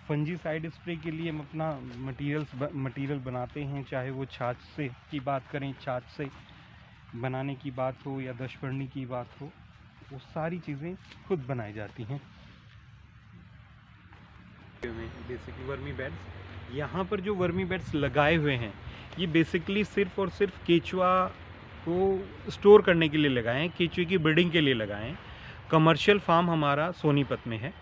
Fungicide spray के लिए हम अपना मटेरियल बनाते हैं, चाहे वो छाछ से की बात करें, छाछ से बनाने की बात हो या दशपर्णी की बात हो, वो सारी चीज़ें खुद बनाई जाती हैं। बेसिकली वर्मी बेड्स, यहाँ पर जो वर्मी बेड्स लगाए हुए हैं ये बेसिकली सिर्फ और सिर्फ केचुआ को स्टोर करने के लिए लगाए हैं, केचुए की ब्रीडिंग के लिए लगाए हैं। कमर्शियल फार्म हमारा सोनीपत में है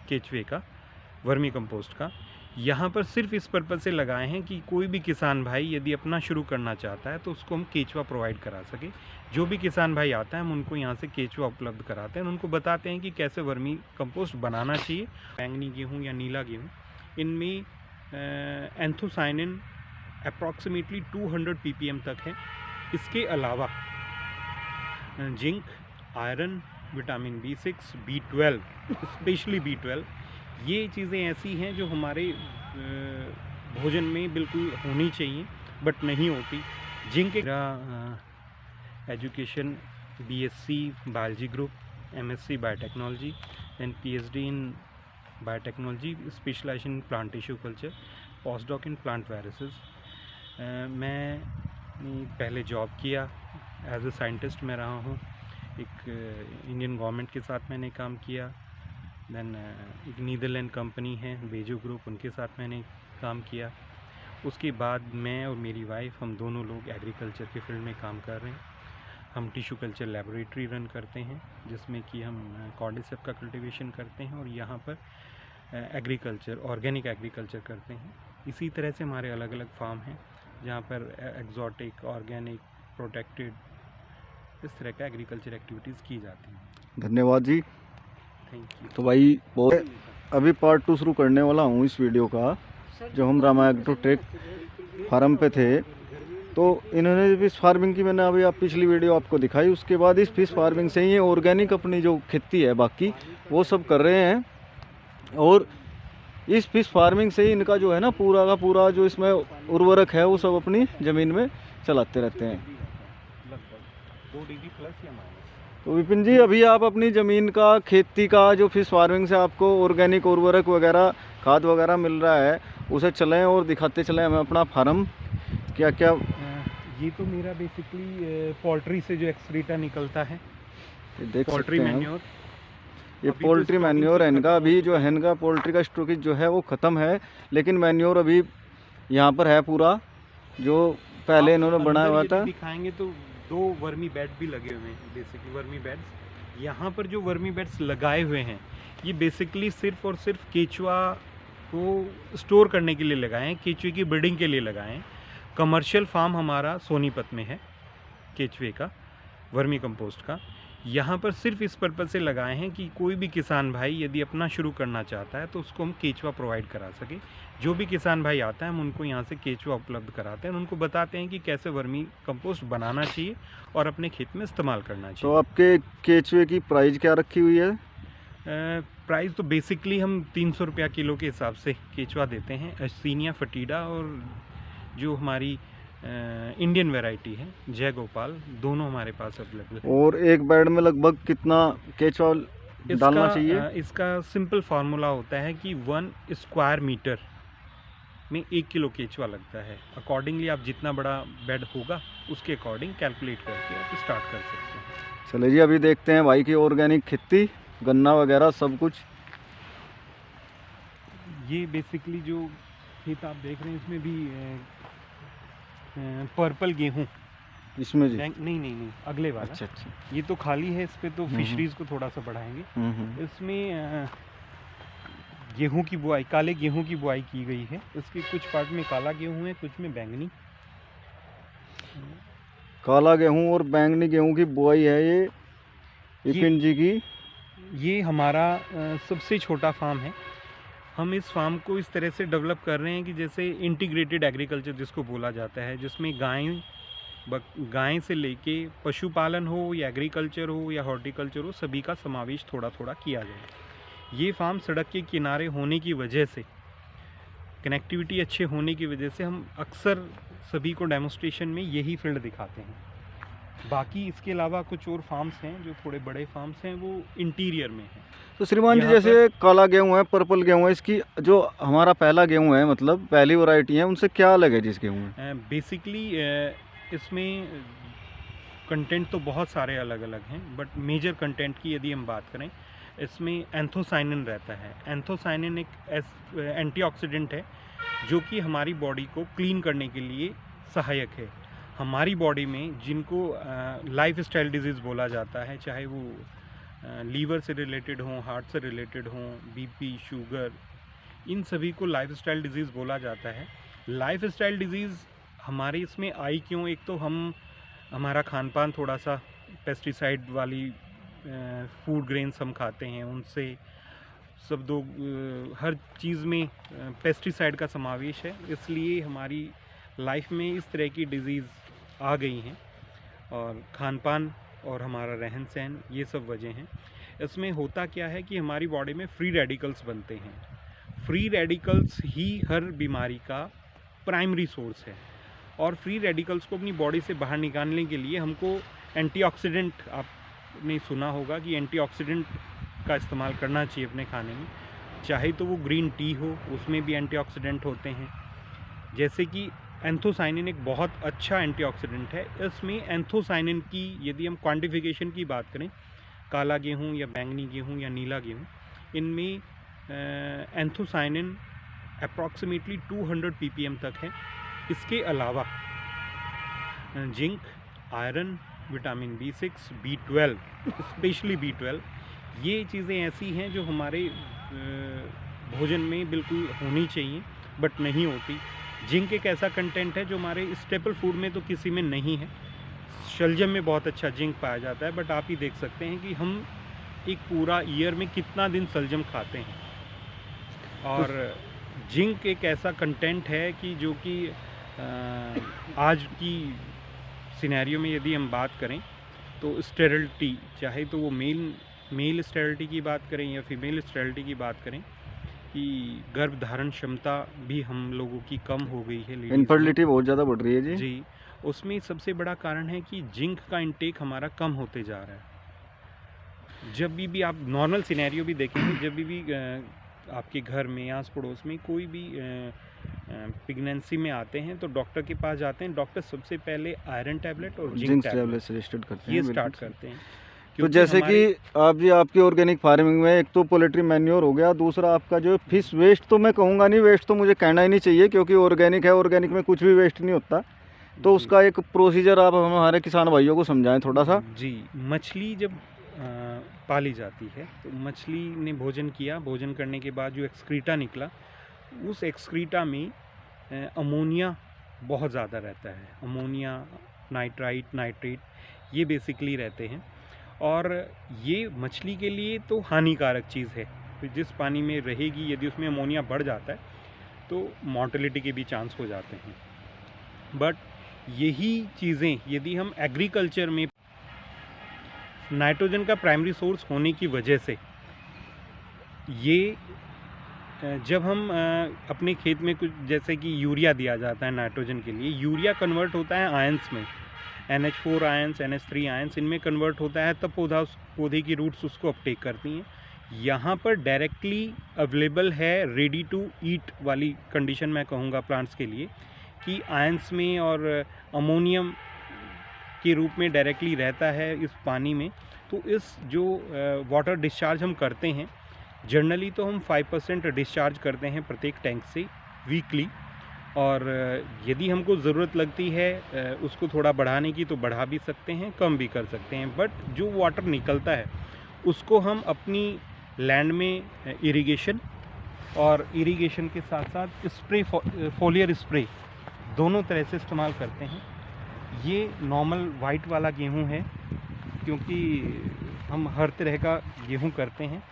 केचुए का, वर्मी कंपोस्ट का। यहाँ पर सिर्फ इस पर्पज़ से लगाए हैं कि कोई भी किसान भाई यदि अपना शुरू करना चाहता है तो उसको हम केचुआ प्रोवाइड करा सके। जो भी किसान भाई आता है हम उनको यहाँ से केचुआ उपलब्ध कराते हैं, उनको बताते हैं कि कैसे वर्मी कंपोस्ट बनाना चाहिए। बैंगनी गेहूँ या नीला गेहूँ, इनमें एंथोसाइनिन अप्रॉक्सीमेटली 200 ppm तक है। इसके अलावा zinc, iron, vitamin B6, B12, specially B12, ये चीज़ें ऐसी हैं जो हमारे भोजन में बिल्कुल होनी चाहिए बट नहीं होती। जिंक, education BSc biology group, MSc biotechnology and PhD in biotechnology, specialisation in plant tissue culture, post doc in plant viruses. मैं पहले जॉब किया एज ए साइंटिस्ट में रहा हूँ, एक इंडियन गवर्नमेंट के साथ मैंने काम किया। देन एक नीदरलैंड कंपनी है बेजो ग्रुप, उनके साथ मैंने काम किया। उसके बाद मैं और मेरी वाइफ, हम दोनों लोग एग्रीकल्चर के फील्ड में काम कर रहे हैं। हम टिश्यू कल्चर लेबोरेटरी रन करते हैं जिसमें कि हम कॉर्डिसेप का कल्टीवेशन करते हैं और यहाँ पर एग्रीकल्चर, ऑर्गेनिक एग्रीकल्चर करते हैं। इसी तरह से हमारे अलग अलग फार्म हैं जहाँ पर एक्जॉटिक, ऑर्गेनिक, प्रोटेक्टेड, इस तरह का एग्रीकल्चर एक्टिविटीज़ की जाती हैं। धन्यवाद जी। Thank you. तो भाई बहुत अभी पार्ट 2 शुरू करने वाला हूँ इस वीडियो का। जब हम रामा एग्रोटेक फार्म पे थे तो इन्होंने फिश फार्मिंग की मैंने अभी आप पिछली वीडियो आपको दिखाई, उसके बाद इस फिश फार्मिंग से ही ऑर्गेनिक अपनी जो खेती है बाकी वो सब कर रहे हैं। और इस फिश फार्मिंग से ही इनका जो है ना पूरा का पूरा जो इसमें उर्वरक है वो सब अपनी ज़मीन में चलाते रहते हैं। तो विपिन जी, अभी आप अपनी ज़मीन का, खेती का, जो फिश फार्मिंग से आपको ऑर्गेनिक उर्वरक वगैरह, खाद वगैरह मिल रहा है, उसे चलें और दिखाते चलें हमें अपना फार्म क्या क्या। ये तो मेरा बेसिकली पोल्ट्री से जो एक्सक्रीटा निकलता है, देख पोल्ट्री सकते हैं मैन्योर। ये पोल्ट्री मैन्योर है इनका। अभी जो है इनका पोल्ट्री का स्टॉकेज जो है वो ख़त्म है, लेकिन मैन्योर अभी यहाँ पर है पूरा, जो पहले इन्होंने बनाया हुआ था। दिखाएंगे तो 2 वर्मी बेड भी लगे हुए हैं, बेसिकली वर्मी बेड्स। यहाँ पर जो वर्मी बेड्स लगाए हुए हैं ये बेसिकली सिर्फ और सिर्फ केचुआ को स्टोर करने के लिए लगाए हैं, केचुए की ब्रीडिंग के लिए लगाए हैं। कमर्शियल फार्म हमारा सोनीपत में है केचुए का, वर्मी कंपोस्ट का। यहाँ पर सिर्फ इस पर्पज़ से लगाए हैं कि कोई भी किसान भाई यदि अपना शुरू करना चाहता है तो उसको हम केचुआ प्रोवाइड करा सके। जो भी किसान भाई आता है हम उनको यहाँ से केचुआ उपलब्ध कराते हैं, उनको बताते हैं कि कैसे वर्मी कंपोस्ट बनाना चाहिए और अपने खेत में इस्तेमाल करना चाहिए। तो आपके केचुए की प्राइस क्या रखी हुई है? प्राइस तो बेसिकली हम 300 रुपया किलो के हिसाब से केचुआ देते हैं। एस्सीनिया फटीडा और जो हमारी इंडियन वैरायटी है जय गोपाल, दोनों हमारे पास अवेलेबल है। और एक बेड में लगभग कितना केचुआ डालना चाहिए? इसका सिंपल फार्मूला होता है कि 1 स्क्वायर मीटर में 1 किलो केचुआ लगता है। अकॉर्डिंगली आप जितना बड़ा बेड होगा उसके अकॉर्डिंग कैलकुलेट करके आप स्टार्ट कर सकते हैं। चलिए जी, अभी देखते हैं भाई की ऑर्गेनिक खेती, गन्ना वगैरह सब कुछ। ये बेसिकली जो खेत आप देख रहे हैं इसमें भी पर्पल गेहूँ, इसमें जी नहीं अगले वाला। अच्छा। ये तो खाली है, इस पे तो फिशरीज को थोड़ा सा बढ़ाएंगे। इसमें गेहूं की बुआई, काले गेहूं की बुआई की गई है। इसके कुछ पार्ट में काला गेहूं है, कुछ में बैंगनी। काला गेहूं और बैंगनी गेहूं की बुआई है ये विपिन जी की। ये हमारा सबसे छोटा फार्म है। हम इस फार्म को इस तरह से डेवलप कर रहे हैं कि जैसे इंटीग्रेटेड एग्रीकल्चर जिसको बोला जाता है, जिसमें गाय से लेके पशुपालन हो या एग्रीकल्चर हो या हॉर्टिकल्चर हो, सभी का समावेश थोड़ा थोड़ा किया जाए। ये फार्म सड़क के किनारे होने की वजह से, कनेक्टिविटी अच्छे होने की वजह से हम अक्सर सभी को डेमोस्ट्रेशन में यही फील्ड दिखाते हैं। बाकी इसके अलावा कुछ और फार्म्स हैं जो थोड़े बड़े फार्म्स हैं, वो इंटीरियर में हैं। तो श्रीमान जी यहाँ जैसे काला गेहूँ है, पर्पल गेहूँ है, इसकी जो हमारा पहला गेहूँ है मतलब पहली वैरायटी है, उनसे क्या अलग है जिस गेहूँ में? बेसिकली इसमें कंटेंट तो बहुत सारे अलग अलग हैं, बट मेजर कंटेंट की यदि हम बात करें, इसमें एंथोसाइनिन रहता है। एंथोसाइनिन एक एंटीऑक्सीडेंट है जो कि हमारी बॉडी को क्लीन करने के लिए सहायक है। हमारी बॉडी में जिनको लाइफ स्टाइल डिजीज़ बोला जाता है, चाहे वो लीवर से रिलेटेड हों, हार्ट से रिलेटेड हों, बीपी, शुगर, इन सभी को लाइफ स्टाइल डिजीज़ बोला जाता है। लाइफ स्टाइल डिजीज़ हमारे इसमें आई क्यों? एक तो हमारा खान पान थोड़ा सा पेस्टिसाइड वाली फूड ग्रेन्स हम खाते हैं, उनसे सब दो हर चीज़ में पेस्टिसाइड का समावेश है, इसलिए हमारी लाइफ में इस तरह की डिज़ीज़ आ गई हैं। और खान पान और हमारा रहन सहन, ये सब वजह हैं। इसमें होता क्या है कि हमारी बॉडी में फ्री रेडिकल्स बनते हैं। फ्री रेडिकल्स ही हर बीमारी का प्राइमरी सोर्स है, और फ्री रेडिकल्स को अपनी बॉडी से बाहर निकालने के लिए हमको एंटीऑक्सीडेंट, आपने सुना होगा कि एंटीऑक्सीडेंट का इस्तेमाल करना चाहिए अपने खाने में। चाहे तो वो ग्रीन टी हो, उसमें भी एंटीऑक्सीडेंट होते हैं। जैसे कि एंथोसाइनिन एक बहुत अच्छा एंटीऑक्सीडेंट है। इसमें एंथोसाइनिन की यदि हम क्वांटिफिकेशन की बात करें, काला गेहूँ या बैंगनी गेहूँ या नीला गेहूँ, इनमें एंथोसाइनिन अप्रॉक्सीमेटली 200 ppm तक है। इसके अलावा zinc, iron, vitamin B6, B12, specially B12, ये चीज़ें ऐसी हैं जो हमारे भोजन में बिल्कुल होनी चाहिए बट नहीं होती। जिंक एक ऐसा कंटेंट है जो हमारे स्टेपल फूड में तो किसी में नहीं है। शलजम में बहुत अच्छा जिंक पाया जाता है, बट आप ही देख सकते हैं कि हम एक पूरा ईयर में कितना दिन शलजम खाते हैं। और जिंक एक ऐसा कंटेंट है कि जो कि आज की सिनेरियो में यदि हम बात करें तो स्टेरिलिटी, चाहे तो वो मेल स्टेरिलिटी की बात करें या फीमेल स्टेरिलिटी की बात करें, कि गर्भ धारण क्षमता भी हम लोगों की कम हो गई है, इनफर्टिलिटी बहुत ज़्यादा बढ़ रही है जी। उसमें सबसे बड़ा कारण है कि जिंक का इंटेक हमारा कम होते जा रहा है। जब भी आप नॉर्मल सिनेरियो भी देखेंगे, जब भी आपके घर में, आस पड़ोस में कोई भी प्रेगनेंसी में आते हैं तो डॉक्टर के पास जाते हैं। डॉक्टर सबसे पहले आयरन टैबलेट और जिंक टैबलेट सजेस्ट करते हैं, ये स्टार्ट करते हैं। तो जैसे कि आप जी आपकी ऑर्गेनिक फार्मिंग में एक तो पोल्ट्री मैन्योर हो गया, दूसरा आपका जो फिश वेस्ट, तो मैं कहूँगा नहीं, वेस्ट तो मुझे कहना ही नहीं चाहिए क्योंकि ऑर्गेनिक है, ऑर्गेनिक में कुछ भी वेस्ट नहीं होता। तो उसका एक प्रोसीजर आप हमारे किसान भाइयों को समझाएं थोड़ा सा। जी, मछली जब पाली जाती है तो मछली ने भोजन किया, भोजन करने के बाद जो एक्सक्रीटा निकला, उस एक्सक्रीटा में अमोनिया बहुत ज़्यादा रहता है। अमोनिया, नाइट्राइट, नाइट्रेट, ये बेसिकली रहते हैं, और ये मछली के लिए तो हानिकारक चीज़ है। तो जिस पानी में रहेगी, यदि उसमें अमोनिया बढ़ जाता है तो मॉर्टेलिटी के भी चांस हो जाते हैं। बट यही चीज़ें यदि हम एग्रीकल्चर में नाइट्रोजन का प्राइमरी सोर्स होने की वजह से, ये जब हम अपने खेत में कुछ जैसे कि यूरिया दिया जाता है नाइट्रोजन के लिए, यूरिया कन्वर्ट होता है आयंस में, NH4 आयंस, NH3 आयंस, इनमें कन्वर्ट होता है, तब पौधे की रूट्स उसको अपटेक करती हैं। यहाँ पर डायरेक्टली अवेलेबल है, रेडी टू ईट वाली कंडीशन मैं कहूँगा प्लांट्स के लिए, कि आयंस में और अमोनियम के रूप में डायरेक्टली रहता है इस पानी में। तो इस जो वाटर डिस्चार्ज हम करते हैं, जनरली तो हम 5% डिस्चार्ज करते हैं प्रत्येक टैंक से वीकली, और यदि हमको ज़रूरत लगती है उसको थोड़ा बढ़ाने की तो बढ़ा भी सकते हैं, कम भी कर सकते हैं। बट जो वाटर निकलता है उसको हम अपनी लैंड में इरिगेशन, और इरिगेशन के साथ साथ स्प्रे, फोलियर स्प्रे, दोनों तरह से इस्तेमाल करते हैं। ये नॉर्मल वाइट वाला गेहूं है, क्योंकि हम हर तरह का गेहूं करते हैं,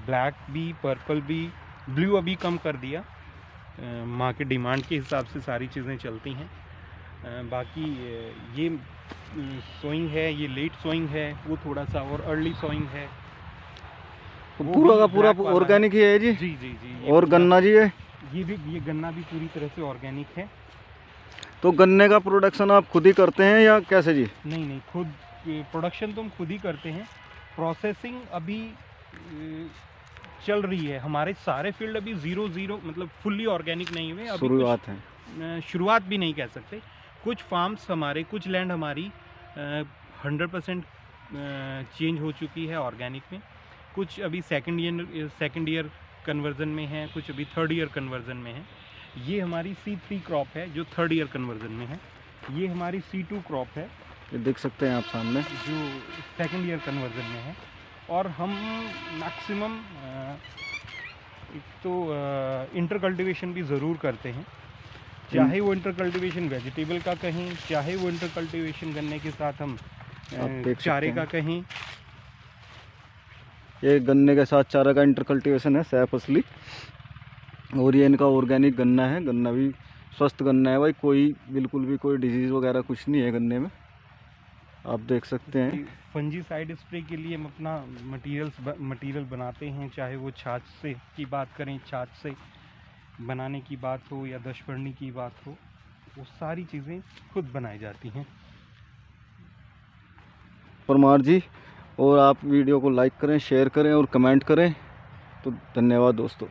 ब्लैक भी, पर्पल भी, ब्लू अभी कम कर दिया, माँ के डिमांड के हिसाब से सारी चीज़ें चलती हैं। बाकी ये सोइंग है, ये लेट सोइंग है, वो थोड़ा सा और अर्ली सोइंग है। तो पूरा का पूरा ऑर्गेनिक ही है जी? जी जी जी। और गन्ना जी है? ये गन्ना भी पूरी तरह से ऑर्गेनिक है। तो गन्ने का प्रोडक्शन आप खुद ही करते हैं या कैसे जी? नहीं, खुद प्रोडक्शन तो हम खुद ही करते हैं। प्रोसेसिंग अभी चल रही है। हमारे सारे फील्ड अभी 0 मतलब फुल्ली ऑर्गेनिक नहीं हुए अभी, शुरुआत है। शुरुआत भी नहीं कह सकते। कुछ फार्म्स हमारे, कुछ लैंड हमारी 100% चेंज हो चुकी है ऑर्गेनिक में। कुछ अभी सेकेंड ईयर कन्वर्जन में है, कुछ अभी थर्ड ईयर कन्वर्जन में है। ये हमारी C3 क्रॉप है जो थर्ड ईयर कन्वर्जन में है। ये हमारी C2 क्रॉप है ये देख सकते हैं आप सामने, जो सेकेंड ईयर कन्वर्जन में है। और हम मैक्सिमम एक तो इंटर कल्टिवेशन भी ज़रूर करते हैं, चाहे वो इंटर कल्टिवेशन वेजिटेबल का कहें, चाहे वो इंटर कल्टिवेशन गन्ने के साथ हम चारे का कहें। ये गन्ने के साथ चारा का इंटर कल्टिवेशन है सैफ असली, और ये इनका ऑर्गेनिक गन्ना है। गन्ना भी स्वस्थ गन्ना है भाई, कोई बिल्कुल भी कोई डिजीज़ वगैरह कुछ नहीं है गन्ने में, आप देख सकते हैं। फंजीसाइड स्प्रे के लिए हम अपना मटेरियल बनाते हैं, चाहे वो छाछ से की बात करें, छाछ से बनाने की बात हो या दशपर्णी की बात हो, वो सारी चीज़ें खुद बनाई जाती हैं। परमार जी, और आप वीडियो को लाइक करें, शेयर करें और कमेंट करें। तो धन्यवाद दोस्तों।